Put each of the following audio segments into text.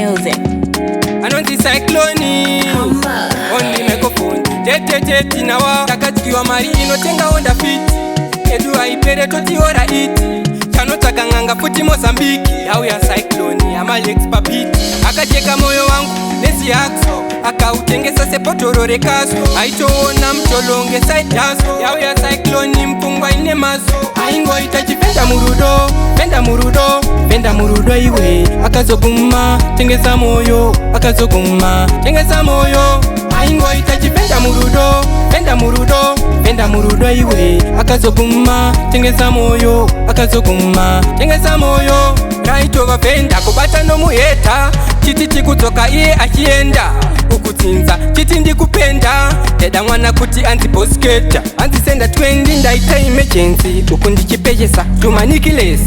music. I know the Cyclone on the microphone. Tete nawa takatikiwa mari inotenga onda fit. Edu haipere toti ora iti. Chano takanganga futi Mozambiki. Yao ya Cyclone Hamalex papiti. Akacheka moyo wangu nesi akso. Akautengesa sepotorore kaso. Aitoona mcholonge side jaso. Yao ya Cyclone mpungwa ine maso. Aingo itajipenda murudo, penda murudo, penda murudo iwe. Akazoguma, tengesa moyo, akazoguma, tengesa moyo. Aingo itajipenda murudo, penda murudo, penda murudo iwe. Akazoguma, tengesa moyo, akazoguma, tengesa moyo. Raito vapenda kubata no muheta. Chiti kutoka iye achienda ukutsinza chiti ndikupenda deda mwana kuti anziposketa anzisenda 20 ndaita emergency uku ndichipejesa tumanikilesi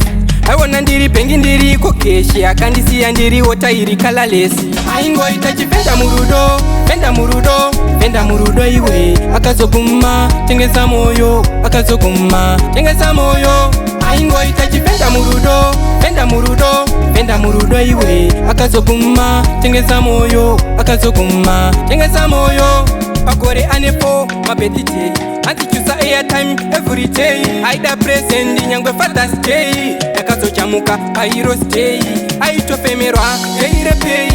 aiwona ndiri pengi ndiri kokeshi akandisiya ndiri wotairi kalalesi aingo itachipenda murudo, penda murudo, penda murudo iwe. Akazoguma, tengesa moyo, akazoguma, tengesa moyo. Aingo itachipenda murudo, penda murudo, penda murudo iwe. Akazoguma, tengesa moyo, akazoguma, tengesa moyo. Pakore anepo, mabedite antichusa airtime every day. Aida present nyangwe Father's Day. Yakazochamuka pairo stay. Aitofemerwa yeire pay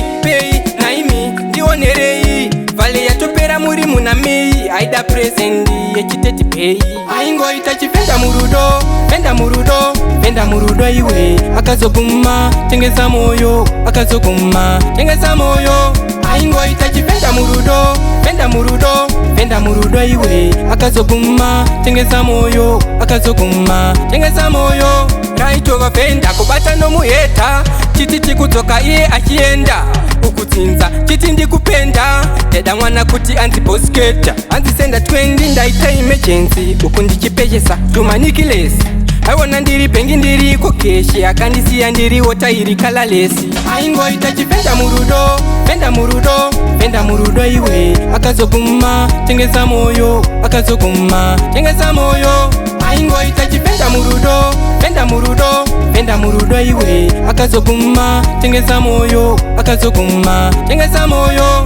naimi ndionerei. Vale yatopera muri muna mei. Aida present yechiteti pay. Aingo itachipenda murudo, penda murudo, penda murudo iwe. Akazoguma, tengesa moyo, akazoguma, tengesa moyo. Aingo itachipenda murudo, penda murudo, penda murudo iwe. Akazoguma, tengesa moyo, akazoguma, tengesa moyo. Raito vapenda kubata no muheta. Chiti kutoka iye achienda ukutsinza chiti ndikupenda deda mwana kuti anziposketa anzisenda 20 ndaita emergency uku ndichipejesa tumanikilesi aiwona ndiri pengi ndiri kokeshi akandisiya ndiri wotairi kalalesi aingo itachipenda murudo, penda murudo, penda murudo iwe. Akazoguma, tengesa moyo, akazoguma, tengesa moyo. Aingo itachipenda murudo, penda murudo, penda murudo iwe. Akazoguma, tengesa moyo, akazoguma, tengesa moyo.